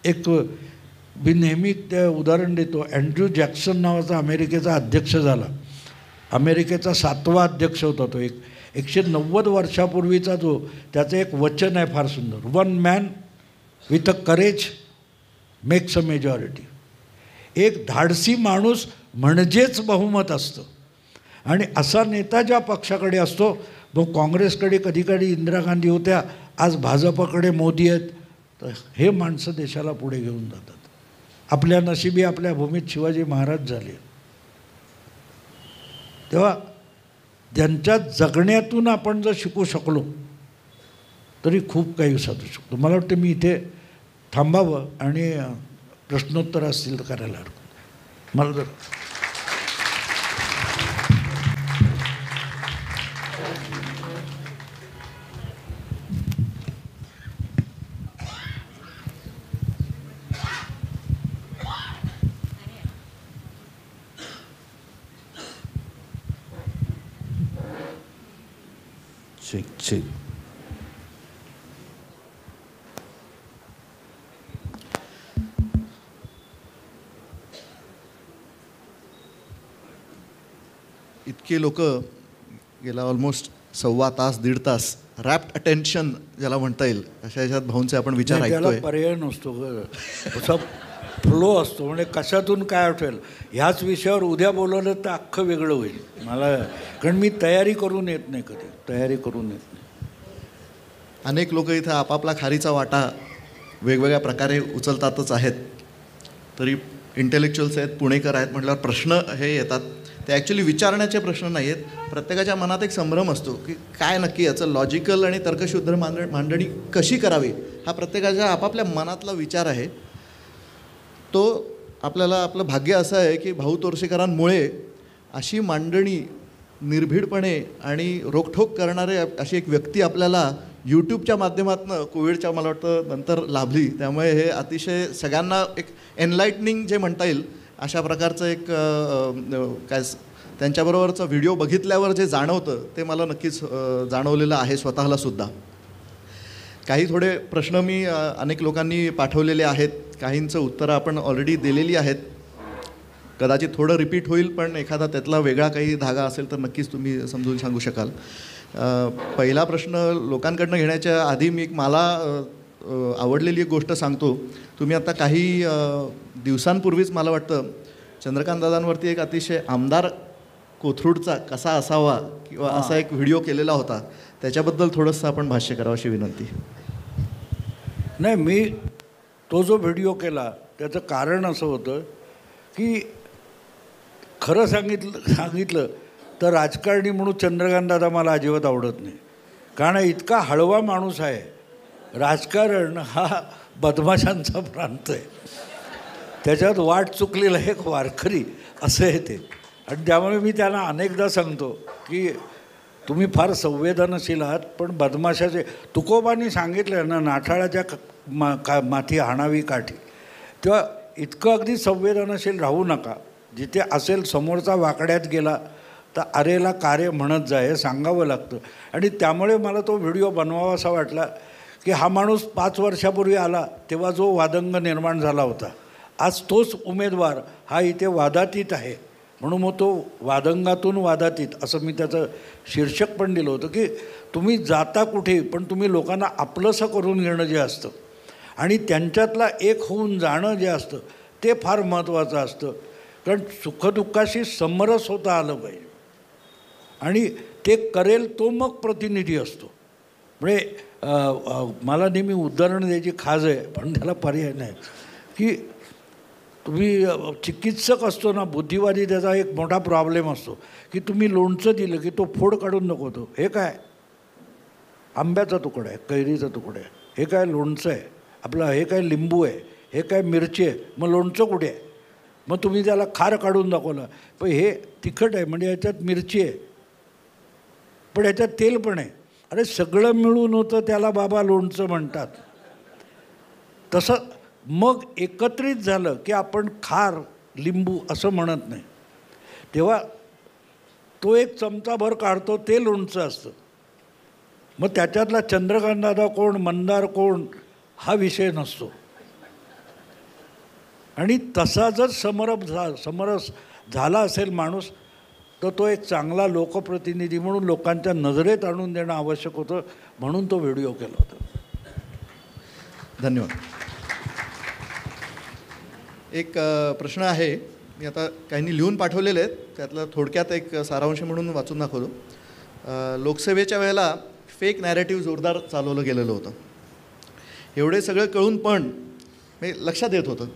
एक मी नेहमी ते उदाहरण देतो. अँड्र्यू जॅक्सन नावाचा अमेरिकेचा अध्यक्ष झाला. अमेरिकेचा 7वा अध्यक्ष होता तो. 190 वर्षापूर्वीचा जो त्याचं एक वचन आहे फार सुंदर. One man with a courage makes a majority. एक धाडसी माणूस म्हणजेच बहुमत असतं. आणि असा नेता ज्या पक्षाकडे असतो, मग काँग्रेसकडे कधीकधी इंदिरा गांधी होत्या, आज भाजपकडे मोदी आहेत, तर हे माणसं देशाला पुढे घेऊन जातात. आपल्या नशिबी आपल्या भूमीत शिवाजी महाराज झाले. तेव्हा त्यांच्या जगण्यातून आपण जर शिकू शकलो तरी खूप काही साधू शकतो. मला वाटतं मी इथे थांबावं आणि प्रश्नोत्तर असतील तर करायला हरकत नाही. मला जर ठीक. इतके लोक गेला ऑलमोस्ट 1.25 तास 1.5 तास रॅप्ट अटेन्शन ज्याला म्हणता येईल अशा ह्याच्यात भाऊंचे आपण विचार ऐकतोय. पर्याय नसतो असा फ्लो असतो. म्हणजे कशातून काय आठवेल ह्याच विषयावर उद्या बोलवलं तर अख्खं वेगळं होईल मला. कारण मी तयारी करून येत नाही, कधी तयारी करून येत नाही. अनेक लोक इथं आपापला खारीचा वाटा वेगवेगळ्या प्रकारे उचलतातच आहेत. तरी इंटेलेक्च्युअल्स आहेत, पुणेकर आहेत म्हटल्यावर प्रश्न हे येतात. ते ॲक्च्युली विचारण्याचे प्रश्न नाही आहेत. प्रत्येकाच्या मनात एक संभ्रम असतो की काय नक्की याचं लॉजिकल आणि तर्कशुद्ध मांडणी कशी करावी, हा प्रत्येकाच्या आपापल्या मनातला विचार आहे. तो आपल्याला आपलं भाग्य असं आहे की भाऊ तोरसेकरांमुळे अशी मांडणी निर्भीडपणे आणि रोखठोक करणारे अशी एक व्यक्ती आपल्याला यूट्यूबच्या माध्यमातून कोविडच्या मला वाटतं नंतर लाभली. त्यामुळे हे अतिशय सगळ्यांना एक एनलाइटनिंग जे म्हणता येईल अशा प्रकारचं एक काय त्यांच्याबरोबरचा व्हिडिओ बघितल्यावर जे जाणवतं ते मला नक्कीच जाणवलेलं आहे स्वतःला सुद्धा. काही थोडे प्रश्न मी अनेक लोकांनी पाठवलेले आहेत. काहींचं उत्तरं आपण ऑलरेडी दिलेली आहेत. कदाचित थोडं रिपीट होईल, पण एखादा त्यातला वेगळा काही धागा असेल तर नक्कीच तुम्ही समजून सांगू शकाल. पहिला प्रश्न लोकांकडनं घेण्याच्या आधी मी मला आवडलेली एक गोष्ट सांगतो. तुम्ही आता काही दिवसांपूर्वीच मला वाटतं चंद्रकांत दादांवरती एक अतिशय आमदार कोथरूडचा कसा असावा किंवा असा एक व्हिडिओ केलेला होता. त्याच्याबद्दल थोडंसं आपण भाष्य करावं अशी विनंती. नाही, मी तो जो व्हिडिओ केला त्याचं कारण असं होतं की खरं सांगितलं तर राजकारणी म्हणून चंद्रकांत दादा मला अजिबात आवडत नाही. कारण इतका हळवा माणूस आहे. राजकारण हा बदमाशांचा प्रांत आहे. त्याच्यात वाट चुकलेला एक वारकरी असं आहे ते. आणि त्यामुळे मी त्यांना अनेकदा सांगतो की तुम्ही फार संवेदनशील आहात, पण बदमाशाचे तुकोबांनी सांगितलं ना, नाठाळाच्या माथी हाणावी काठी. तेव्हा इतकं अगदी संवेदनशील राहू नका. जिथे असेल समोरचा वाकड्यात गेला तर अरेला कार्य म्हणत जा, हे सांगावं लागतं. आणि त्यामुळे मला तो व्हिडिओ बनवावा असा वाटला की हा माणूस 5 वर्षापूर्वी आला तेव्हा जो वादंग निर्माण झाला होता, आज तोच उमेदवार हा इथे वादातीत आहे. म्हणून मग तो वादंगातून वादातीत असं मी त्याचं शीर्षक पण दिलं होतं की तुम्ही जाता कुठे पण तुम्ही लोकांना आपलंसं करून घेणं जे असतं आणि त्यांच्यातला एक होऊन जाणं जे असतं ते फार महत्त्वाचं असतं. कारण सुखदुःखाशी समरस होता आलं पाहिजे आणि ते करेल तो मग प्रतिनिधी असतो. म्हणजे मला नेहमी उदाहरण द्यायची खाज आहे, पण त्याला पर्याय नाही की तुम्ही चिकित्सक असतो ना, बुद्धिवादी, त्याचा एक मोठा प्रॉब्लेम असतो की तुम्ही लोणचं दिलं की तो फोड काढून नको तो. हे काय आंब्याचा तुकडा आहे, कैरीचा तुकडा आहे, हे काय लोणचं आहे आपलं, हे काय लिंबू आहे, हे काय मिरची आहे, मग लोणचं कुठे आहे? मग तुम्ही त्याला खार काढून दाखवलं, पण हे तिखट आहे म्हणजे याच्यात मिरची आहे, पण याच्यात तेल पण आहे. अरे सगळं मिळून होतं त्याला बाबा लोणचं म्हणतात. तसं मग एकत्रित झालं की आपण खार लिंबू असं म्हणत नाही. तेव्हा तो एक चमचाभर काढतो ते लोणचं असतं. मग त्याच्यातला चंद्रकांत दादा कोण, मंदार कोण हा विषय नसतो. आणि तसा जर समरस झाला असेल माणूस, तर तो एक चांगला लोकप्रतिनिधी म्हणून लोकांच्या नजरेत आणून देणं आवश्यक होतं, म्हणून तो व्हिडिओ केला होता. धन्यवाद. एक प्रश्न आहे, मी आता काहींनी लिहून पाठवलेले आहेत, त्यातला थोडक्यात एक सारांश म्हणून वाचून दाखवतो. लोकसभेच्या वेळेला फेक नॅरेटिव्ह जोरदार चालवलं गेलेलं होतं. एवढे सगळं कळून पण लक्षात येत होतं,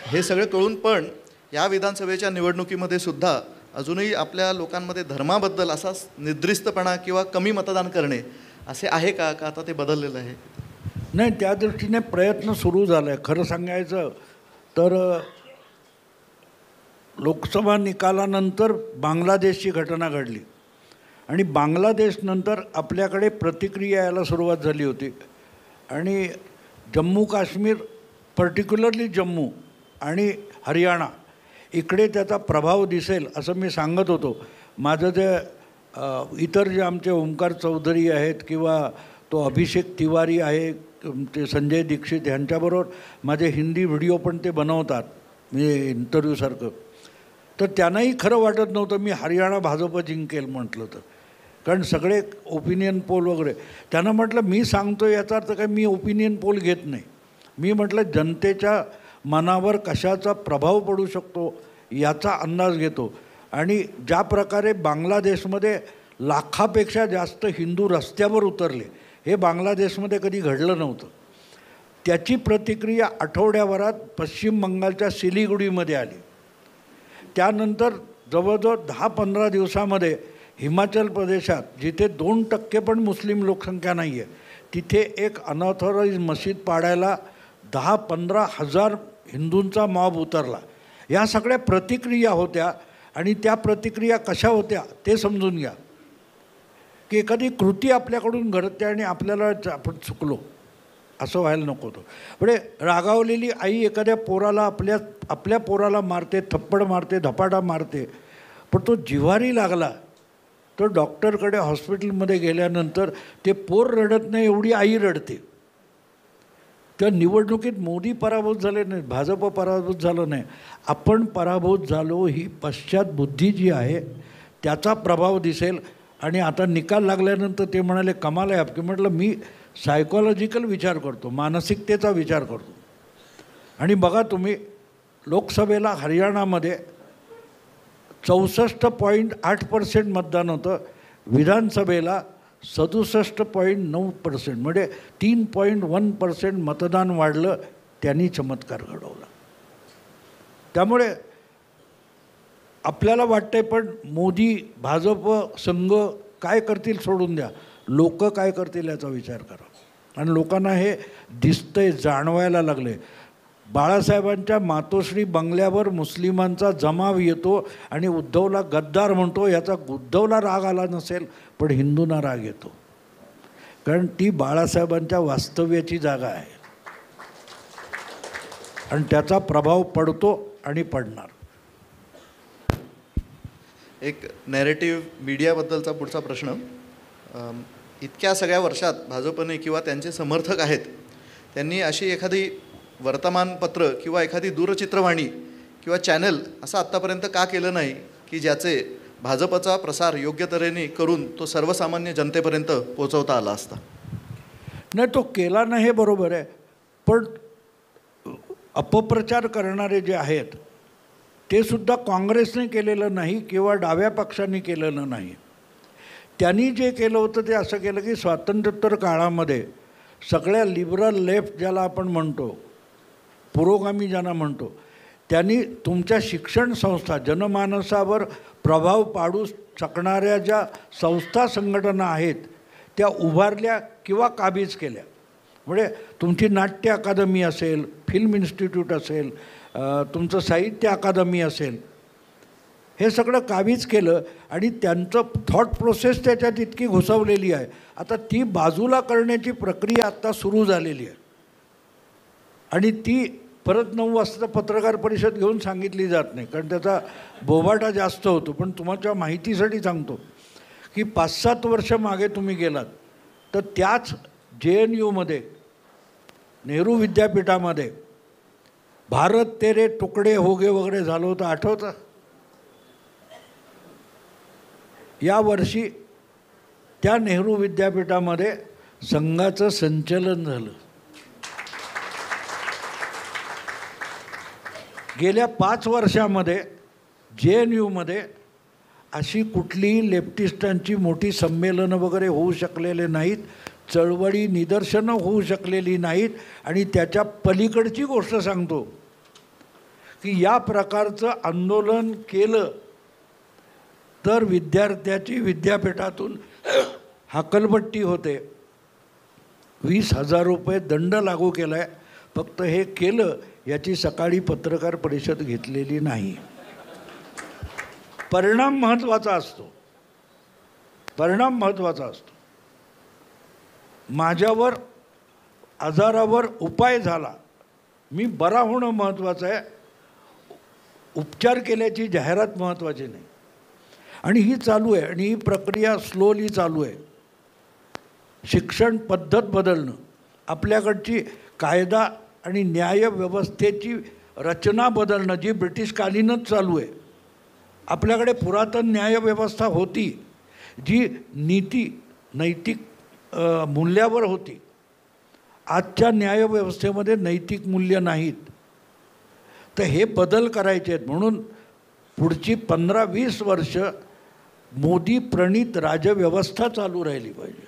हे सगळं कळून पण या विधानसभेच्या निवडणुकीमध्ये सुद्धा अजूनही आपल्या लोकांमध्ये धर्माबद्दल असा निद्रिस्तपणा किंवा कमी मतदान करणे असे आहे का आता ते बदललेलं आहे? नाही, त्या दृष्टीने प्रयत्न सुरू झाला आहे. खरं सांगायचं तर लोकसभा निकालानंतर बांगलादेशची घटना घडली आणि बांगलादेशनंतर आपल्याकडे प्रतिक्रिया यायला सुरुवात झाली होती. आणि जम्मू काश्मीर, पर्टिक्युलरली जम्मू आणि हरियाणा, इकडे त्याचा प्रभाव दिसेल असं मी सांगत होतो. माझं जे इतर जे आमचे ओमकार चौधरी आहेत किंवा तो अभिषेक तिवारी आहे, ते संजय दीक्षित, ह्यांच्याबरोबर माझे हिंदी व्हिडिओ पण ते बनवतात, म्हणजे इंटरव्ह्यूसारखं. तर त्यांनाही खरं वाटत नव्हतं मी हरियाणा भाजप जिंकेल म्हटलं तर, कारण सगळे ओपिनियन पोल वगैरे. त्यांना म्हटलं मी सांगतो याचा अर्थ काय मी ओपिनियन पोल घेत नाही. मी म्हटलं जनतेच्या मनावर कशाचा प्रभाव पडू शकतो याचा अंदाज घेतो. आणि ज्या प्रकारे बांगलादेशमध्ये लाखापेक्षा जास्त हिंदू रस्त्यावर उतरले, हे बांगलादेशमध्ये कधी घडलं नव्हतं. त्याची प्रतिक्रिया आठवड्याभरात पश्चिम बंगालच्या सिलिगुडीमध्ये आली. त्यानंतर जवळजवळ 10-15 दिवसामध्ये हिमाचल प्रदेशात, जिथे 2% पण मुस्लिम लोकसंख्या नाही आहे, तिथे एक अनऑथॉराइज मशीद पाडायला 10-15 हजार हिंदूंचा मॉब उतरला. या सगळ्या प्रतिक्रिया होत्या. आणि त्या प्रतिक्रिया कशा होत्या ते समजून घ्या, की एखादी कृती आपल्याकडून घडते आणि आपल्याला आपण चुकलो असं व्हायला नको होतं. म्हणजे रागावलेली आई एखाद्या पोराला आपल्या पोराला मारते, थप्पड मारते, धपाटा मारते, पण तो जिव्हारी लागला तर डॉक्टरकडे हॉस्पिटलमध्ये गेल्यानंतर ते पोर रडत नाही एवढी आई रडते. त्या निवडणुकीत मोदी पराभूत झाले नाही, भाजप पराभूत झालं नाही, आपण पराभूत झालो. ही पश्चात बुद्धी जी आहे त्याचा प्रभाव दिसेल. आणि आता निकाल लागल्यानंतर ते म्हणाले कमाल आहे आपकी. म्हटलं मी सायकोलॉजिकल विचार करतो, मानसिकतेचा विचार करतो. आणि बघा तुम्ही, लोकसभेला हरियाणामध्ये 64.8% मतदान होतं, विधानसभेला 67.9%, म्हणजे 3.1% मतदान वाढलं. त्यांनी चमत्कार घडवला. त्यामुळे आपल्याला वाटतंय पण मोदी, भाजप, संघ काय करतील सोडून द्या, लोक काय करतील याचा विचार करा. आणि लोकांना हे दिसतंय, जाणवायला लागले. बाळासाहेबांच्या मातोश्री बंगल्यावर मुस्लिमांचा जमाव येतो आणि उद्धवला गद्दार म्हणतो. याचा उद्धवला राग आला नसेल, पण हिंदूंना राग येतो, कारण ती बाळासाहेबांच्या वास्तव्याची जागा आहे आणि त्याचा प्रभाव पडतो आणि पडणार. एक नॅरेटिव्ह मीडियाबद्दलचा पुढचा प्रश्न. इतक्या सगळ्या वर्षात भाजपने किंवा त्यांचे समर्थक आहेत त्यांनी अशी एखादी वर्तमानपत्र किंवा एखादी दूरचित्रवाणी किंवा चॅनल असं आत्तापर्यंत का केलं नाही की ज्याचे भाजपचा प्रसार योग्य तऱ्हेने करून तो सर्वसामान्य जनतेपर्यंत पोहोचवता आला असता? नाही, तो केला नाही हे बरोबर आहे, पण अपप्रचार करणारे जे आहेत ते सुद्धा काँग्रेसने केलेलं नाही किंवा डाव्या पक्षांनी केलेलं नाही. त्यांनी जे केलं होतं ते असं केलं की स्वातंत्र्योत्तर काळामध्ये सगळ्या लिबरल लेफ्ट ज्याला आपण म्हणतो, पुरोगामी ज्यांना म्हणतो, त्यांनी तुमच्या शिक्षण संस्था, जनमानसावर प्रभाव पाडू शकणाऱ्या ज्या संस्था संघटना आहेत त्या उभारल्या किंवा काबीज केल्या. म्हणजे तुमची नाट्य अकादमी असेल, फिल्म इन्स्टिट्यूट असेल, तुमचं साहित्य अकादमी असेल, हे सगळं काबीज केलं आणि त्यांचं थॉट प्रोसेस त्याच्यात इतकी घुसवलेली आहे. आता ती बाजूला करण्याची प्रक्रिया आत्ता सुरू झालेली आहे आणि ती परत 9 वाजता पत्रकार परिषद घेऊन सांगितली जात नाही, कारण त्याचा बोबाटा जास्त होतो. पण तुमच्या माहितीसाठी सांगतो की 5-7 वर्ष मागे तुम्ही गेलात तर त्याच JNUमध्ये, नेहरू विद्यापीठामध्ये भारत तेरे तुकडे होगे वगैरे झालं होतं, आठवतं? यावर्षी त्या नेहरू विद्यापीठामध्ये संघाचं संचलन झालं. गेल्या 5 वर्षामध्ये JNUमध्ये अशी कुठलीही लेफ्टिस्टांची मोठी संमेलनं वगैरे होऊ शकलेले नाहीत, चळवळी निदर्शनं होऊ शकलेली नाहीत. आणि त्याच्या पलीकडची गोष्ट सांगतो की या प्रकारचं आंदोलन केलं तर विद्यार्थ्याची विद्यापीठातून हकलपट्टी होते. 20,000 रुपये दंड लागू केला आहे. फक्त हे केलं याची सकाळी पत्रकार परिषद घेतलेली नाही. परिणाम महत्त्वाचा असतो, परिणाम महत्त्वाचा असतो. माझ्यावर आजारावर उपाय झाला, मी बरा होणं महत्त्वाचं आहे, उपचार केल्याची जाहिरात महत्त्वाची नाही. आणि ही चालू आहे आणि ही प्रक्रिया स्लोली चालू आहे. शिक्षण पद्धत बदलणं, आपल्याकडची कायदा आणि न्यायव्यवस्थेची रचना बदलणं जी ब्रिटिशकालीनच चालू आहे. आपल्याकडे पुरातन न्यायव्यवस्था होती जी नीती नैतिक मूल्यावर होती. आजच्या न्यायव्यवस्थेमध्ये नैतिक मूल्य नाहीत. तर हे बदल करायचे आहेत. म्हणून पुढची 15-20 वर्ष मोदी प्रणित राजव्यवस्था चालू राहिली पाहिजे.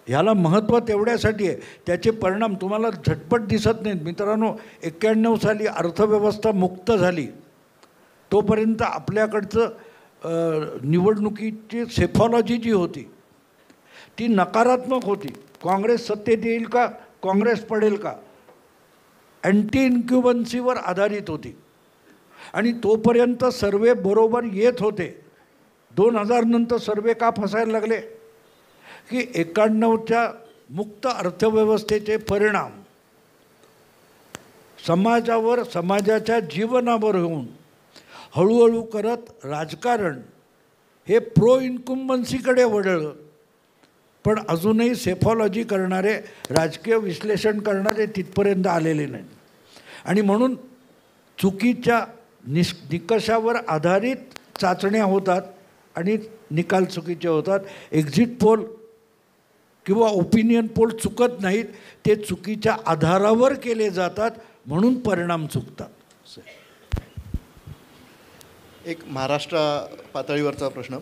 ह्याला महत्त्व तेवढ्यासाठी आहे. त्याचे परिणाम तुम्हाला झटपट दिसत नाहीत. मित्रांनो, 91 साली अर्थव्यवस्था मुक्त झाली, तोपर्यंत आपल्याकडचं निवडणुकीची सेफॉलॉजी जी होती ती नकारात्मक होती. काँग्रेस सत्तेत येईल का, काँग्रेस पडेल का, अँटी इन्क्युबन्सीवर आधारित होती. आणि तोपर्यंत सर्वे बरोबर येत होते. 2000 नंतर सर्वे का फसायला लागले की 91च्या मुक्त अर्थव्यवस्थेचे परिणाम समाजावर, समाजाच्या जीवनावर होऊन हळूहळू करत राजकारण हे प्रो इन्क्युम्बन्सीकडे वळलं. पण अजूनही सेफॉलॉजी करणारे, राजकीय विश्लेषण करणारे तिथपर्यंत आलेले नाहीत. आणि म्हणून चुकीच्या निकषावर आधारित चाचण्या होतात आणि निकाल चुकीचे होतात. एक्झिट पोल किंवा ओपिनियन पोल चुकत नाहीत, ते चुकीच्या आधारावर केले जातात, म्हणून परिणाम चुकतात. एक महाराष्ट्र पातळीवरचा प्रश्न,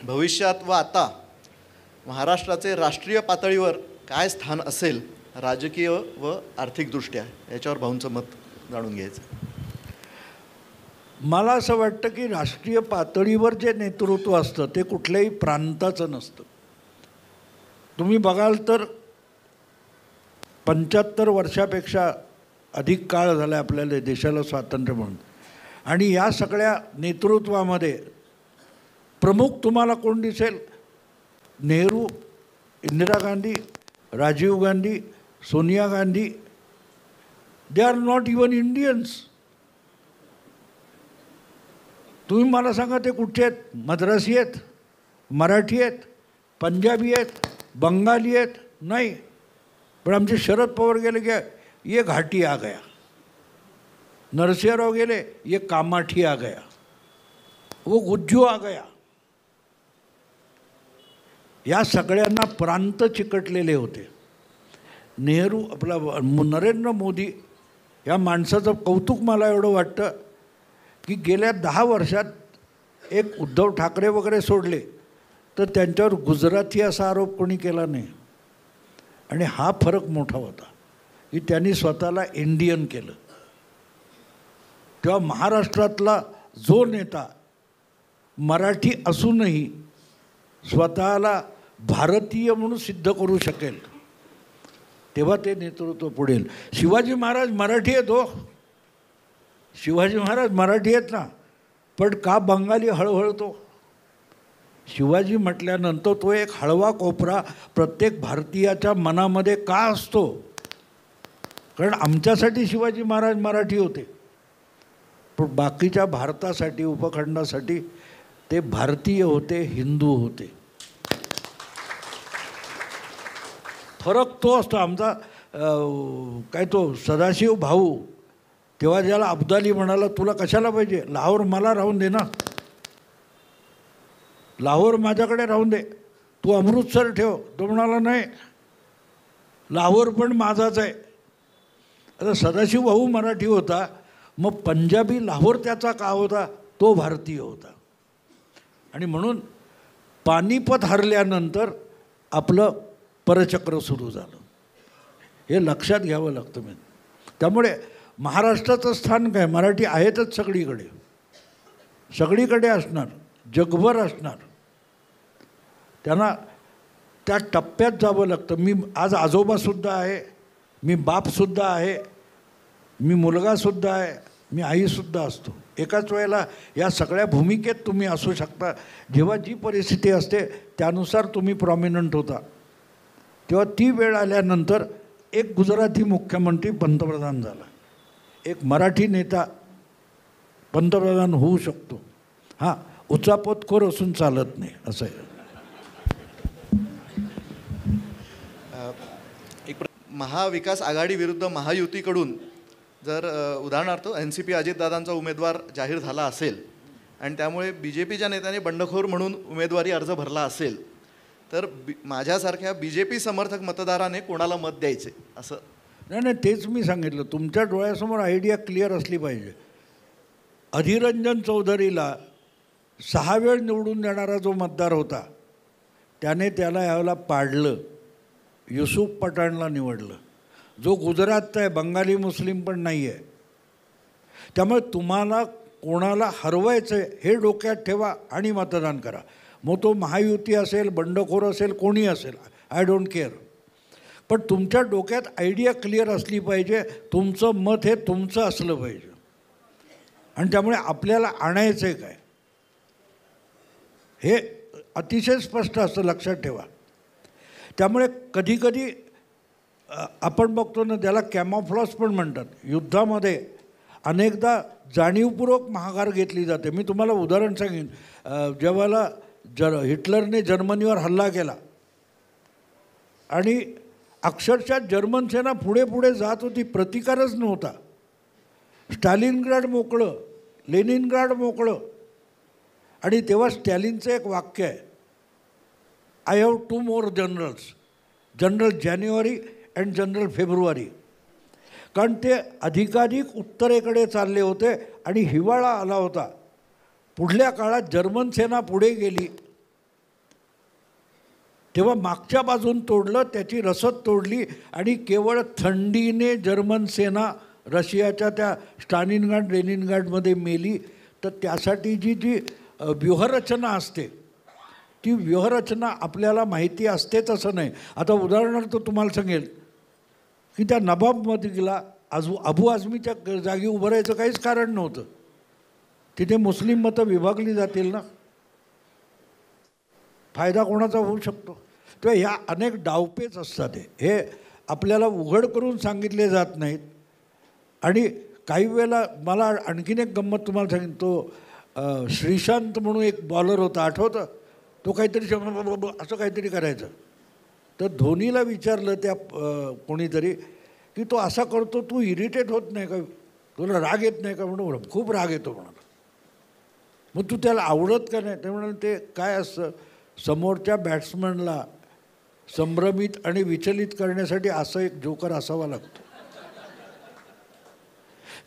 भविष्यात व आता महाराष्ट्राचे राष्ट्रीय पातळीवर काय स्थान असेल राजकीय व आर्थिकदृष्ट्या, याच्यावर भाऊंचं मत जाणून घ्यायचं. मला असं वाटतं की राष्ट्रीय पातळीवर जे नेतृत्व असतं ते कुठल्याही प्रांताचं नसतं. तुम्ही बघाल तर 75 वर्षापेक्षा अधिक काळ झाला आपल्याला देशाला स्वातंत्र्य म्हणून. आणि या सगळ्या नेतृत्वामध्ये प्रमुख तुम्हाला कोण दिसेल? Nehru, Indira Gandhi, Rajiv Gandhi, Sonia Gandhi. They are not even Indians. तुम्ही मला सांगा ते कुठचे आहेत? मद्रासी आहेत, मराठी आहेत, पंजाबी आहेत, बंगाली आहेत? नाही. पण आमचे शरद पवार गेले की ये घाटी आ गया, नरसिंहराव गेले ये कामाठी आ गया, वो गुज्जू आ गया. या सगळ्यांना प्रांत चिकटलेले होते. नेहरू, आपला नरेंद्र मोदी या माणसाचं कौतुक मला एवढं वाटतं की गेल्या 10 वर्षात एक उद्धव ठाकरे वगैरे सोडले तर त्यांच्यावर गुजराती असा आरोप कोणी केला नाही. आणि हा फरक मोठा होता की त्यांनी स्वतःला इंडियन केलं. तेव्हा महाराष्ट्रातला जो नेता मराठी असूनही स्वतःला भारतीय म्हणून सिद्ध करू शकेल तेव्हा ते नेतृत्व पुढेल. शिवाजी महाराज मराठी आहेत हो, शिवाजी महाराज मराठी आहेत ना, पण का बंगाली हळहळतो? शिवाजी म्हटल्यानंतर तो एक हळवा कोपरा प्रत्येक भारतीयाच्या मनामध्ये का असतो? कारण आमच्यासाठी शिवाजी महाराज मराठी होते, पण बाकीच्या भारतासाठी, उपखंडासाठी ते भारतीय होते, हिंदू होते. फरक तो असतो. आमचा काय तो सदाशिव भाऊ तेव्हा ज्याला अब्दाली म्हणाला, तुला कशाला पाहिजे, लाहोर मला राहून दे ना, लाहोर माझ्याकडे राहून दे, तू अमृतसर ठेव. तो म्हणाला नाही, लाहोर पण माझाच आहे. आता सदाशिव भाऊ मराठी होता, मग पंजाबी लाहोर त्याचा का होता, तो भारतीय होता. आणि म्हणून पानिपत हरल्यानंतर आपलं परचक्र सुरू झालं. हे लक्षात घ्यावं लागतं. मी त्यामुळे महाराष्ट्राचं स्थान काय, मराठी आहेतच सगळीकडे, सगळीकडे असणार, जगभर असणार. त्यांना त्या टप्प्यात जावं लागतं. मी आज आजोबासुद्धा आहे, मी बापसुद्धा आहे, मी मुलगासुद्धा आहे, मी आईसुद्धा असतो. एकाच वेळेला या सगळ्या भूमिकेत तुम्ही असू शकता. जेव्हा जी परिस्थिती असते त्यानुसार तुम्ही प्रॉमिनंट होता. तेव्हा ती वेळ आल्यानंतर एक गुजराती मुख्यमंत्री पंतप्रधान झाला, एक मराठी नेता पंतप्रधान होऊ शकतो. हां, उचापतखोर असून चालत नाही, असं आहे. महाविकास आघाडी विरुद्ध महायुतीकडून जर उदाहरणार्थ NCP अजितदादांचा उमेदवार जाहीर झाला असेल आणि त्यामुळे BJPच्या नेत्याने बंडखोर म्हणून उमेदवारी अर्ज भरला असेल, तर माझ्यासारख्या BJP समर्थक मतदाराने कोणाला मत द्यायचे असं? नाही, तेच मी सांगितलं. तुमच्या डोळ्यासमोर आयडिया क्लिअर असली पाहिजे. अधीररंजन चौधरीला 6 वेळ निवडून देणारा जो मतदार होता, त्याने त्याला यावेळेला पाडलं, युसुफ पठाणला निवडलं, जो गुजरातचा आहे, बंगाली मुस्लिम पण नाही आहे. त्यामुळे तुम्हाला कोणाला हरवायचं आहे हे डोक्यात ठेवा आणि मतदान करा. मग तो महायुती असेल, बंडखोर असेल, कोणी असेल, आय डोंट केअर. पण तुमच्या डोक्यात आयडिया क्लिअर असली पाहिजे, तुमचं मत हे तुमचं असलं पाहिजे. आणि त्यामुळे आपल्याला आणायचं आहे काय हे अतिशय स्पष्ट असतं, लक्षात ठेवा. त्यामुळे कधीकधी आपण बघतो ना, त्याला कॅमॉफ्लॉज पण म्हणतात. युद्धामध्ये अनेकदा जाणीवपूर्वक माघार घेतली जाते. मी तुम्हाला उदाहरण सांगेन. जेव्हा हिटलरने जर्मनीवर हल्ला केला आणि अक्षरशः जर्मन सेना पुढे पुढे जात होती, प्रतिकारच नव्हता. स्टॅलिनग्राड मोकळं, लेनिनग्राड मोकळं. आणि तेव्हा स्टॅलिनचं एक वाक्य आहे, I have 2 more generals, general January and general February. कारण ते अधिकाधिक उत्तरेकडे चालले होते आणि हिवाळा आला होता. पुढल्या काळात जर्मन सेना पुढे गेली तेव्हा मागच्या बाजून तोडलं, त्याची रसद तोडली आणि केवळ थंडीने जर्मन सेना रशियाच्या त्या स्टालिनग्राड लेनिनग्राडमध्ये मेली. तर त्यासाठी जी व्यूहरचना असते, ती व्यूहरचना आपल्याला माहिती असतेच असं नाही. आता उदाहरणार्थ तुम्हाला सांगेल की त्या नवाब मलिकला अबू आझमीच्या जागी उभं राहायचं काहीच कारण नव्हतं. तिथे मुस्लिम मतं विभागली जातील ना, फायदा कोणाचा होऊ शकतो. तेव्हा ह्या अनेक डावपेच असतात. हे आपल्याला उघड करून सांगितले जात नाहीत. आणि काही वेळेला मला आणखीन एक गंमत तुम्हाला सांगेन. तो श्रीशांत म्हणून एक बॉलर होता, आठवतं? तो काहीतरी असं काहीतरी करायचं. तर धोनीला विचारलं त्या कोणीतरी की तो असा करतो, तू इरिटेट होत नाही का, तुला राग येत नाही का? म्हणून खूप राग येतो म्हणाला. मग तू त्याला आवडत का नाही? ते म्हणाले ते काय असतं, समोरच्या बॅट्समनला संभ्रमित आणि विचलित करण्यासाठी असं एक जोकर असावा लागतो.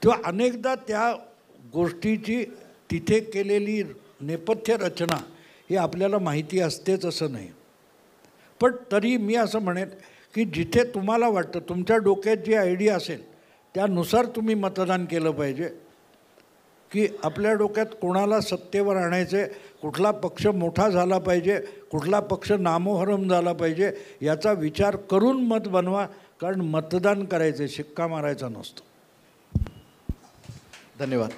तेव्हा अनेकदा त्या गोष्टीची तिथे केलेली नेपथ्य रचना ही आपल्याला माहिती असतेच असं नाही. पण तरी मी असं म्हणेन की जिथे तुम्हाला वाटतं, तुमच्या डोक्यात जी आयडिया असेल त्यानुसार तुम्ही मतदान केलं पाहिजे. की आपल्या डोक्यात कोणाला सत्तेवर आणायचे, कुठला पक्ष मोठा झाला पाहिजे, कुठला पक्ष नामोहरम झाला पाहिजे, याचा विचार करून मत बनवा. कारण मतदान करायचे, शिक्का मारायचा नसतो. धन्यवाद.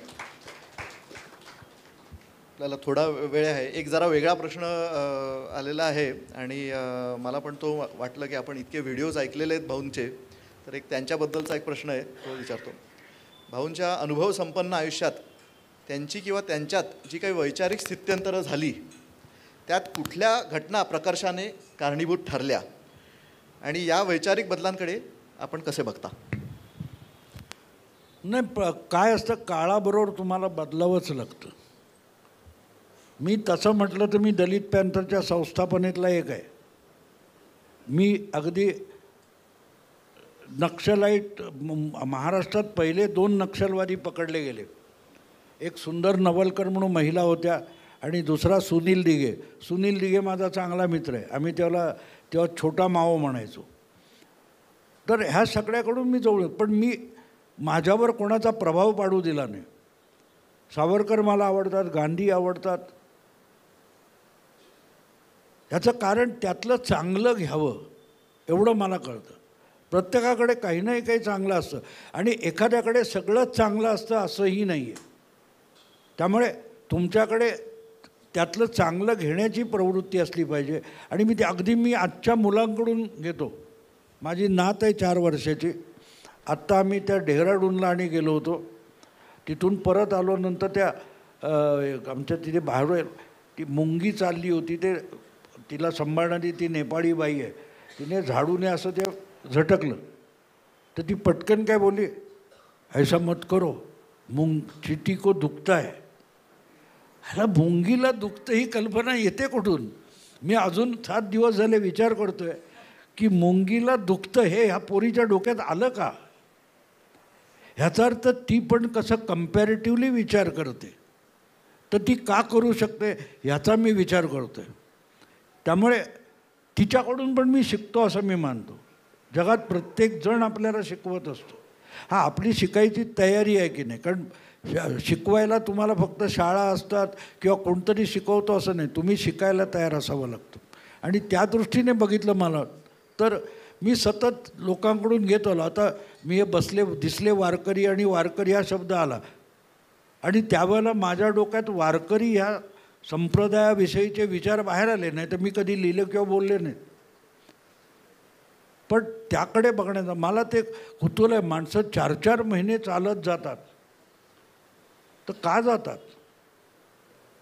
आपल्याला थोडा वेळ आहे. एक जरा वेगळा प्रश्न आलेला आहे आणि मला पण तो वाटलं की आपण इतके व्हिडिओज ऐकलेले आहेत भाऊंचे, तर एक त्यांच्याबद्दलचा एक प्रश्न आहे, तो विचारतो. भाऊंच्या अनुभवसंपन्न आयुष्यात त्यांची किंवा त्यांच्यात जी काही वैचारिक स्थित्यंतरं झाली, त्यात कुठल्या घटना प्रकर्षाने कारणीभूत ठरल्या आणि या वैचारिक बदलांकडे आपण कसे बघता? नाही काय असतं, काळाबरोबर तुम्हाला बदलावंच लागतं. मी तसं म्हटलं तर मी दलित पॅन्थरच्या संस्थापनेतला एक आहे. मी अगदी नक्षलाईट महाराष्ट्रात पहिले 2 नक्षलवादी पकडले गेले. एक सुंदर नवलकर म्हणून महिला होत्या आणि दुसरा सुनील दिघे. सुनील दिघे माझा चांगला मित्र आहे. आम्ही तेव्हा छोटा मावो म्हणायचो. तर ह्या सगळ्याकडून मी जवळ, पण मी माझ्यावर कोणाचा प्रभाव पाडू दिला नाही. सावरकर मला आवडतात, गांधी आवडतात. ह्याचं कारण त्यातलं चांगलं घ्यावं एवढं मला कळतं. प्रत्येकाकडे काही नाही काही चांगलं असतं आणि एखाद्याकडे सगळंच चांगलं असतं असंही नाही आहे. त्यामुळे तुमच्याकडे त्यातलं चांगलं घेण्याची प्रवृत्ती असली पाहिजे. आणि मी आजच्या मुलांकडून घेतो. माझी नात आहे 4 वर्षाची. आत्ता आम्ही त्या डेहराडूनला आणि गेलो होतो. तिथून परत आलो. नंतर त्या आमच्या तिथे बाहेर ती मुंगी चालली होती. तिला सांभाळणारी ती नेपाळी बाई आहे. तिने झाडूने असं ते झटकलं तर ती पटकन काय बोलली, ऐसा मत करो, चीटी को दुखता है. ह्याला मुंगीला दुखतं ही कल्पना येते कुठून? मी अजून 7 दिवस झाले विचार करतोय की मुंगीला दुखतं हे ह्या पोरीच्या डोक्यात आलं का? ह्याचा अर्थ ती पण कसं कम्पॅरेटिव्हली विचार करते, तर ती का करू शकते ह्याचा मी विचार करतोय. त्यामुळे तिच्याकडून पण मी शिकतो असं मी मानतो. जगात प्रत्येकजण आपल्याला शिकवत असतो. हां, आपली शिकायची तयारी आहे की नाही, कारण शिकवायला तुम्हाला फक्त शाळा असतात किंवा कोणतरी शिकवतो असं नाही. तुम्ही शिकायला तयार असावं लागतं. आणि त्या दृष्टीने बघितलं मला तर मी सतत लोकांकडून घेत आलो. आता मी हे दिसले वारकरी आणि वारकरी हा शब्द आला आणि त्यावेळेला माझ्या डोक्यात वारकरी ह्या संप्रदायाविषयीचे विचार बाहेर आले नाही. तर मी कधी लिहिलं किंवा बोलले नाही. पण त्याकडे बघण्याचं मला ते कुतूहल आहे. माणसं 4-4 महिने चालत जातात, तर का जातात?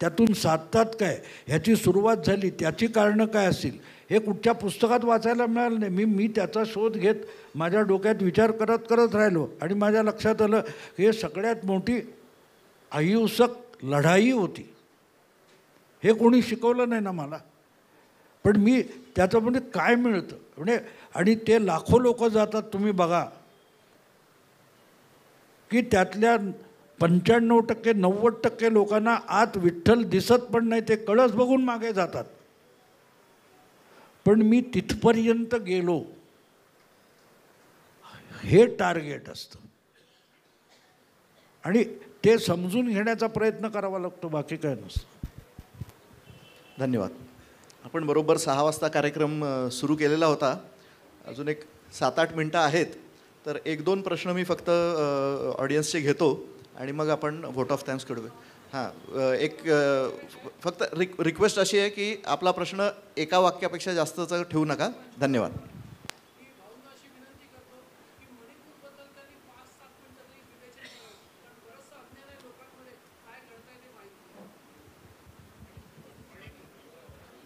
त्यातून साधतात काय? ह्याची सुरुवात झाली, त्याची कारणं काय असतील हे कुठच्या पुस्तकात वाचायला मिळालं नाही. मी त्याचा शोध घेत माझ्या डोक्यात विचार करत राहिलो आणि माझ्या लक्षात आलं हे सगळ्यात मोठी अहिंसक लढाई होती. हे कोणी शिकवलं नाही ना मला. पण मी त्याचं म्हणजे काय मिळतं म्हणजे, आणि ते लाखो लोक जातात. तुम्ही बघा की त्यातल्या 95% 90% लोकांना आत विठ्ठल दिसत पण नाही. ते कळस बघून मागे जातात. पण मी तिथपर्यंत गेलो हे टार्गेट असतं आणि ते समजून घेण्याचा प्रयत्न करावा लागतो, बाकी काय नसतं. धन्यवाद. आपण बरोबर 6 वाजता कार्यक्रम सुरू केलेला होता. अजून एक 7-8 मिनटं आहेत. तर 1-2 प्रश्न मी फक्त ऑडियन्सचे घेतो आणि मग आपण व्होट ऑफ थँक्स करूया. एक फक्त रिक्वेस्ट अशी आहे की आपला प्रश्न एका वाक्यापेक्षा जास्तचा ठेवू नका. धन्यवाद.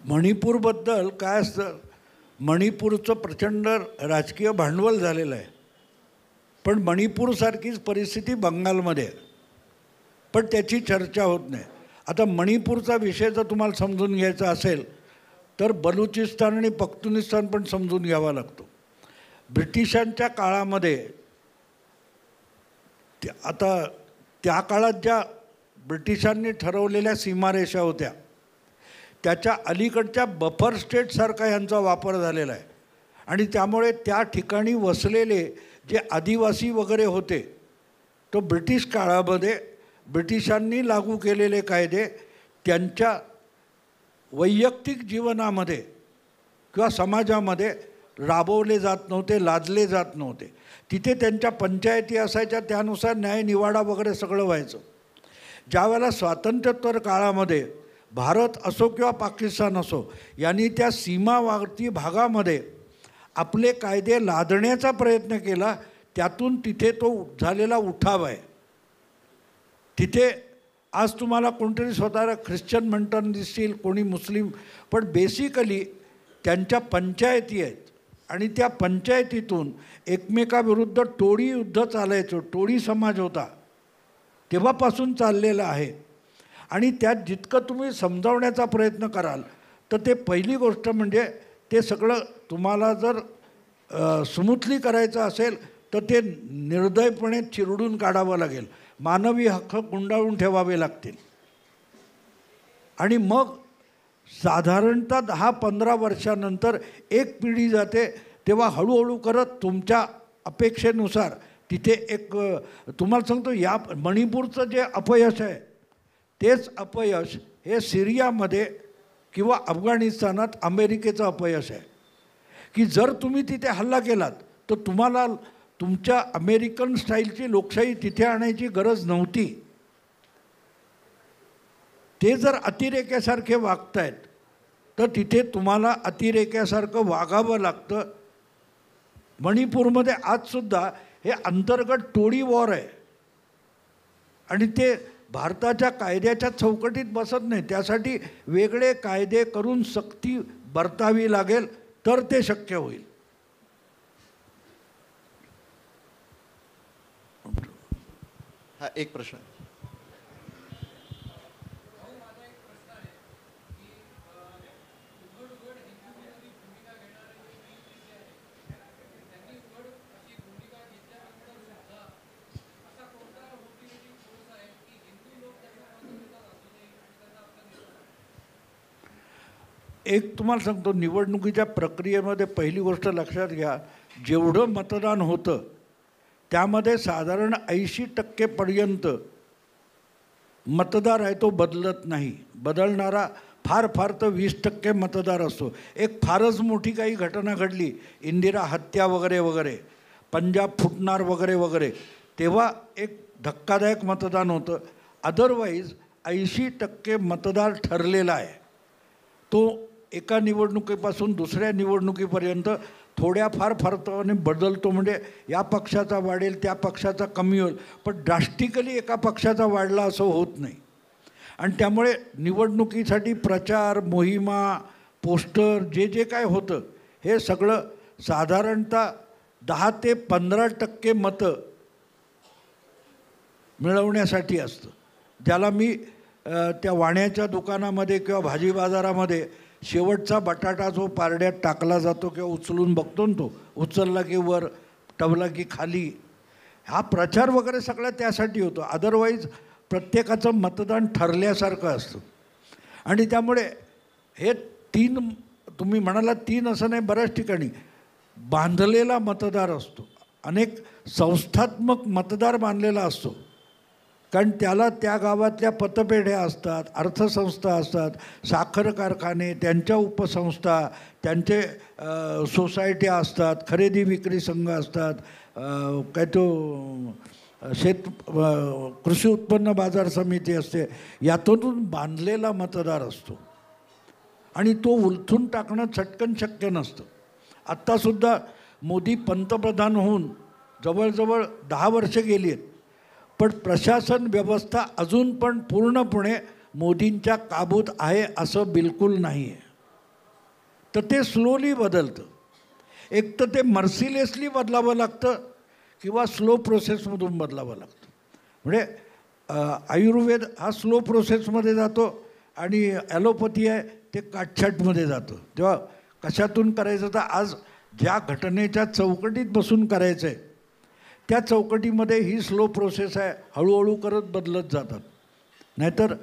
मणिपूरबद्दल काय असतं, मणिपूरचं प्रचंड राजकीय भांडवल झालेलं आहे. पण मणिपूरसारखीच परिस्थिती बंगालमध्ये आहे, पण त्याची चर्चा होत नाही. आता मणिपूरचा विषय जर तुम्हाला समजून घ्यायचा असेल तर बलुचिस्तान आणि पख्तुनिस्तान पण समजून घ्यावा लागतो. ब्रिटिशांच्या काळामध्ये आता त्या काळात ज्या ब्रिटिशांनी ठरवलेल्या सीमारेषा होत्या त्याच्या अलीकडच्या बफर स्टेटसारखा यांचा वापर झालेला आहे. आणि त्यामुळे त्या ठिकाणी वसलेले जे आदिवासी वगैरे होते, तो ब्रिटिश काळामध्ये ब्रिटिशांनी लागू केलेले कायदे त्यांच्या वैयक्तिक जीवनामध्ये किंवा समाजामध्ये राबवले जात नव्हते, लादले जात नव्हते. तिथे त्यांच्या पंचायती असायच्या, त्यानुसार न्यायनिवाडा वगैरे सगळं व्हायचं. ज्यावेळेला स्वातंत्र्योत्तर काळामध्ये भारत असो किंवा पाकिस्तान असो यांनी त्या सीमावर्ती भागामध्ये आपले कायदे लादण्याचा प्रयत्न केला. त्यातून तिथे तो झालेला उठाव आहे. तिथे आज तुम्हाला कोणतरी स्वतःला ख्रिश्चन म्हणताना दिसतील, कोणी मुस्लिम, पण बेसिकली त्यांच्या पंचायती आहेत आणि त्या पंचायतीतून एकमेकाविरुद्ध टोळी युद्ध चालायचं, टोळी समाज होता, तेव्हापासून चाललेलं आहे. आणि त्यात जितकं तुम्ही समजावण्याचा प्रयत्न कराल तर ते पहिली गोष्ट म्हणजे ते सगळं तुम्हाला जर स्मूथली करायचं असेल तर ते निर्दयपणे चिरडून काढावं लागेल, मानवी हक्क गुंडाळून ठेवावे लागतील. आणि मग साधारणतः 10-15 वर्षानंतर एक पिढी जाते, तेव्हा हळूहळू करत तुमच्या अपेक्षेनुसार तिथे एक तुम्हाला सांगतो, या मणिपूरचं जे अपयश आहे तेच अपयश हे सिरियामध्ये किंवा अफगाणिस्तानात अमेरिकेचं अपयश आहे. की जर तुम्ही तिथे हल्ला केलात तर तुम्हाला तुमच्या अमेरिकन स्टाईलची लोकशाही तिथे आणायची गरज नव्हती. ते जर अतिरेक्यासारखे वागतायत तर तिथे तुम्हाला अतिरेक्यासारखं वागावं लागतं. मणिपूरमध्ये आजसुद्धा हे अंतर्गत टोळी वॉर आहे आणि ते भारताच्या कायद्याच्या चौकटीत बसत नाही. त्यासाठी वेगळे कायदे करून सक्ती बरतावी लागेल तर ते शक्य होईल. हा एक प्रश्न. एक तुम्हाला सांगतो, निवडणुकीच्या प्रक्रियेमध्ये पहिली गोष्ट लक्षात घ्या, जेवढं मतदान होतं त्यामध्ये साधारण 80% मतदार आहे तो बदलत नाही. बदलणारा फार फार तर 20% मतदार असतो. एक फारच मोठी काही घटना घडली, इंदिरा हत्या वगैरे वगैरे, पंजाब फुटणार वगैरे वगैरे, तेव्हा एक धक्कादायक मतदान होतं. अदरवाईज 80% मतदार ठरलेला आहे. तो एका निवडणुकीपासून दुसऱ्या निवडणुकीपर्यंत थोड्याफार फरकाने बदलतो. म्हणजे या पक्षाचा वाढेल, त्या पक्षाचा कमी होईल, पण ड्रास्टिकली एका पक्षाचा वाढला असं होत नाही. आणि त्यामुळे निवडणुकीसाठी प्रचार मोहिमा, पोस्टर, जे जे काय होतं हे सगळं साधारणतः 10 ते 15% मतं मिळवण्यासाठी असतं. ज्याला मी त्या वाण्याच्या दुकानामध्ये किंवा भाजी बाजारामध्ये शेवटचा बटाटा जो पारड्यात टाकला जातो किंवा उचलून बघतो ना, तो उचलला की वर, टवला की खाली, हा प्रचार वगैरे सगळा त्यासाठी होतो. अदरवाईज प्रत्येकाचं मतदान ठरल्यासारखं असतं. आणि त्यामुळे हे 3 तुम्ही म्हणाला 3 असं नाही, बऱ्याच ठिकाणी बांधलेला मतदार असतो, अनेक संस्थात्मक मतदार बांधलेला असतो. कारण त्याला त्या गावातल्या पतपेढ्या असतात, अर्थसंस्था असतात, साखर कारखाने, त्यांच्या उपसंस्था, त्यांचे सोसायट्या असतात, खरेदी विक्री संघ असतात, काय तो कृषी उत्पन्न बाजार समिती असते, यातून बांधलेला मतदार असतो. आणि तो उलथून टाकणं चटकन शक्य नसतं. आत्तासुद्धा मोदी पंतप्रधान होऊन जवळजवळ 10 वर्षे गेली आहेत, पण प्रशासन व्यवस्था अजून पण पूर्णपणे मोदींच्या काबूत आहे असं बिलकुल नाही आहे. तर ते स्लोली बदलतं. एक तर ते मर्सिलेसली बदलावं लागतं किंवा स्लो प्रोसेसमधून बदलावं लागतं. म्हणजे आयुर्वेद हा स्लो प्रोसेसमध्ये जातो आणि ॲलोपॅथी आहे ते काटछाटमध्ये जातं. तेव्हा कशातून करायचं, तर आज ज्या घटनेच्या चौकटीत बसून करायचं आहे त्या चौकटीमध्ये ही स्लो प्रोसेस आहे, हळूहळू करत बदलत जातात. नाहीतर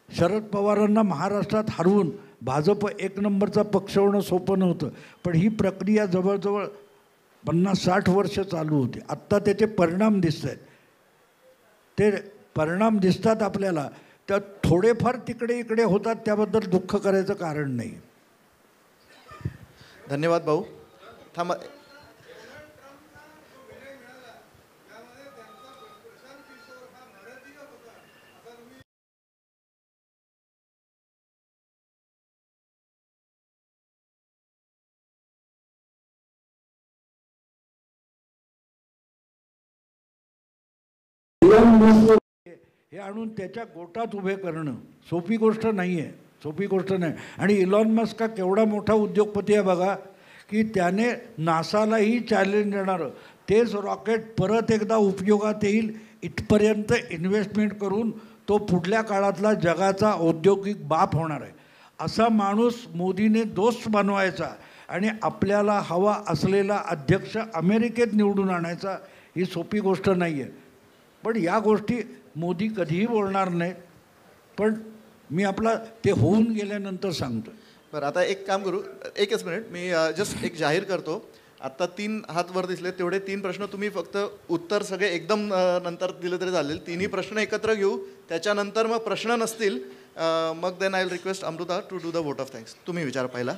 शरद पवारांना महाराष्ट्रात हरवून भाजप 1 नंबरचा पक्ष होणं सोपं नव्हतं. पण ही प्रक्रिया जवळजवळ 50-60 वर्ष चालू होती. आत्ता त्याचे परिणाम दिसत आहेत. ते परिणाम दिसतात आपल्याला, तर थोडेफार तिकडे इकडे होतात, त्याबद्दल दुःख करायचं कारण नाही. धन्यवाद भाऊ. थांबा. हे आणून त्याच्या गोटात उभे करणं सोपी गोष्ट नाही आहे, सोपी गोष्ट नाही. आणि इलॉन मस्क हा केवढा मोठा उद्योगपती आहे बघा, की त्याने नासालाही चॅलेंज देणारं तेच रॉकेट परत एकदा उपयोगात येईल इथपर्यंत इन्व्हेस्टमेंट करून तो पुढल्या काळातला जगाचा औद्योगिक बाप होणार आहे. असा माणूस मोदीने दोस्त बनवायचा आणि आपल्याला हवा असलेला अध्यक्ष अमेरिकेत निवडून आणायचा. ही सोपी गोष्ट नाही आहे. पण या गोष्टी मोदी कधीही बोलणार नाहीत. पण मी आपला ते होऊन गेल्यानंतर सांगतो. बरं, आता एक काम करू, एकच मिनिट, मी जस्ट एक जाहीर करतो. आत्ता 3 हात वर दिसले, तेवढे 3 प्रश्न तुम्ही फक्त उत्तर सगळे एकदम नंतर दिलं तरी चालेल. 3ही प्रश्न एकत्र घेऊ, त्याच्यानंतर मग प्रश्न नसतील मग then I will request Amruta to do the vote of thanks. तुम्ही विचार पहिला.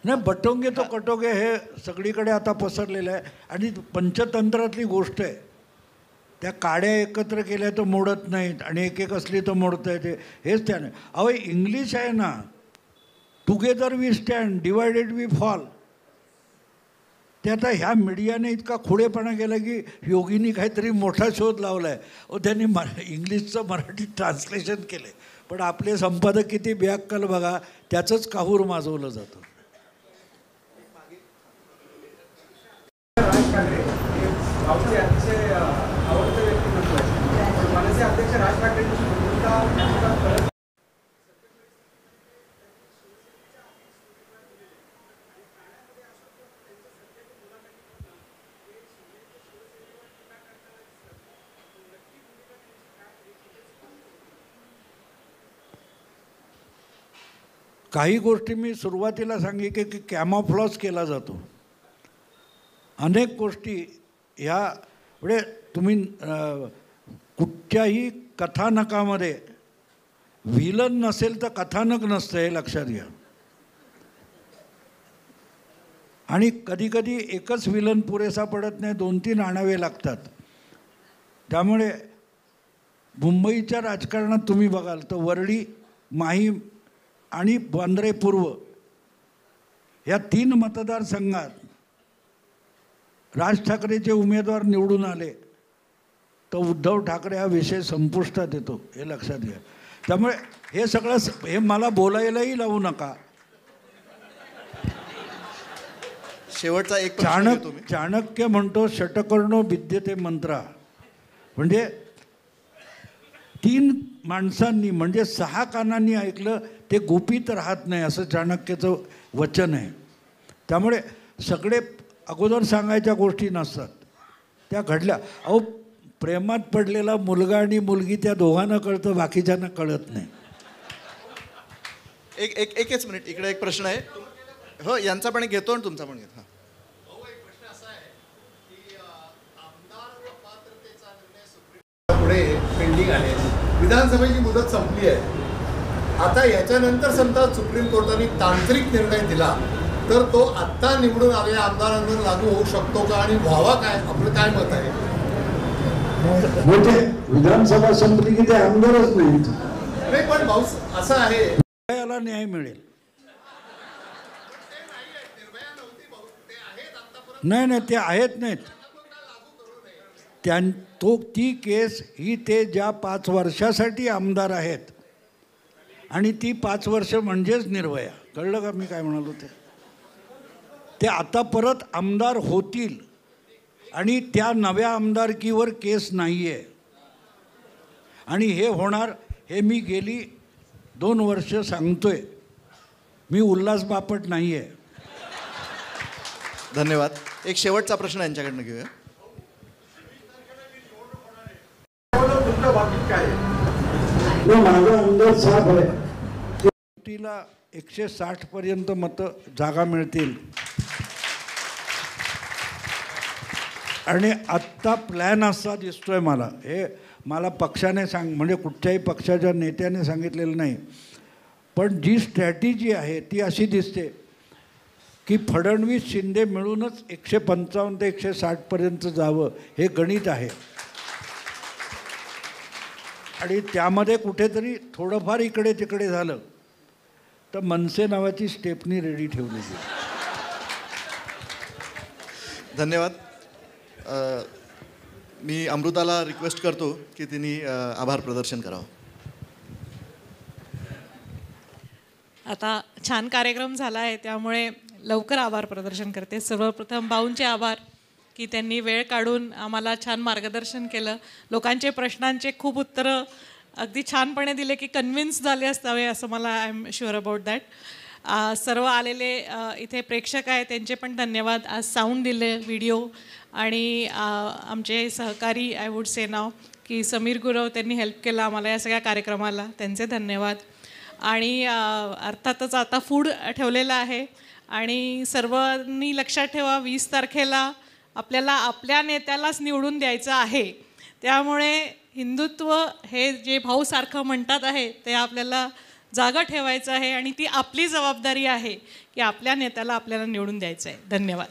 नाही, बटोंगे तो कटोगे हे सगळीकडे आता पसरलेलं आहे आणि पंचतंत्रातली गोष्ट आहे. त्या काड्या एकत्र केल्या तर मोडत नाहीत आणि एक एक असली तर मोडता येते. हेच त्याने अहो इंग्लिश आहे ना, together we stand divided we fall. ते आता ह्या मीडियाने इतका खुडेपणा केला की योगीनी काहीतरी मोठा शोध लावला आहे. त्यांनी इंग्लिशचं मराठी ट्रान्सलेशन केलं आहे. पण आपले संपादक किती बेअक्कल बघा, त्याचंच काहूर माजवलं जातं. अध्यक्ष राज ठाकरे काही गोष्टी मी सुरुवातीला सांगितले की कॅमॉफ्लॉज केला जातो. अनेक गोष्टी ह्या म्हणजे तुम्ही कुठच्याही कथानकामध्ये व्हिलन नसेल तर कथानक नसतं, हे लक्षात घ्या. आणि कधीकधी एकच व्हिलन पुरेसा पडत नाही, 2-3 आणावे लागतात. त्यामुळे मुंबईच्या राजकारणात तुम्ही बघाल तर वरळी, माहीम आणि वांद्रे पूर्व या 3 मतदारसंघात राज ठाकरेचे उमेदवार निवडून आले तर उद्धव ठाकरे हा विषय संपुष्टात येतो, हे लक्षात घ्या. त्यामुळे हे सगळं हे मला बोलायलाही लावू नका. शेवटचा एक चाणक्य म्हणतो षटकर्णो विद्यते मंत्रा. म्हणजे 3 माणसांनी म्हणजे 6 कानांनी ऐकलं ते गुपित राहत नाही, असं चाणक्याचं वचन आहे. त्यामुळे सगळे अगोदर सांगायच्या गोष्टी नसतात, त्या घडल्या. अहो प्रेमात पडलेला मुलगा आणि मुलगी त्या दोघांना कळतं, बाकीच्यांना कळत नाही. एकच मिनिट, इकडे एक प्रश्न आहे. हो, यांचा पण घेतो आणि तुमचा पण घेतो. हां, पुढे पेंडिंग आहे. विधानसभेची मुदत संपली आहे. आता याच्यानंतर समजा सुप्रीम कोर्टाने तांत्रिक निर्णय दिला तर तो आत्ता निवडून आलेल्या आमदारांवर लागू होऊ शकतो का आणि व्हावा काय, आपलं काय मत आहे? म्हणजे विधानसभा संपली की ते आमदारच नाहीत. नाही, पण भाऊ असं आहे, याला न्याय मिळेल. नाही ते आहेत नाहीत. ती केस ही ते ज्या 5 वर्षासाठी आमदार आहेत आणि ती 5 वर्ष म्हणजेच निर्भया. कळलं का मी काय म्हणालो? ते आता परत आमदार होतील आणि त्या नव्या आमदारकीवर केस नाही आहे आणि हे होणार, हे मी गेली 2 वर्ष सांगतोय. मी उल्हास बापट नाही आहे. धन्यवाद. एक शेवटचा प्रश्न यांच्याकडनं घेऊया. माझा अंदाज साफ आहे, तिला 160 पर्यंत मतं जागा मिळतील. आणि आत्ता प्लॅन असा दिसतोय मला, हे मला पक्षाने म्हणजे कुठच्याही पक्षाच्या नेत्याने सांगितलेलं नाही, पण जी स्ट्रॅटेजी आहे ती अशी दिसते की फडणवीस शिंदे मिळूनच 155 ते 160 पर्यंत जावं, हे गणित आहे. आणि त्यामध्ये कुठेतरी थोडंफार इकडे तिकडे झालं तर मनसे नावाची स्टेपनी रेडी ठेवली गेली. धन्यवाद. मी अमृताला रिक्वेस्ट करतो की तिने आभार प्रदर्शन करावं. आता छान कार्यक्रम झाला आहे त्यामुळे लवकर आभार प्रदर्शन करते. सर्वप्रथम भाऊंचे आभार की त्यांनी वेळ काढून आम्हाला छान मार्गदर्शन केलं. लोकांचे प्रश्नांचे खूप उत्तरं अगदी छानपणे दिले की कन्व्हिन्स झाले असावे असं मला I am sure about that. सर्व आलेले इथे प्रेक्षक आहेत त्यांचे पण धन्यवाद. आज साऊंड दिले, व्हिडिओ आणि आमचे सहकारी आय वुड से नाव की समीर गुरव त्यांनी हेल्प केला आम्हाला या सगळ्या कार्यक्रमाला, त्यांचे धन्यवाद. आणि अर्थातच आता फूड ठेवलेलं आहे आणि सर्वांनी लक्षात ठेवा 20 तारखेला आपल्याला आपल्या नेत्यालाच निवडून द्यायचं आहे. त्यामुळे हिंदुत्व हे जे भाऊ सारखं म्हणतात आहे ते आपल्याला जागा ठेवायचं आहे आणि ती आपली जबाबदारी आहे की आपल्या नेत्याला आपल्याला निवडून द्यायचं आहे. धन्यवाद.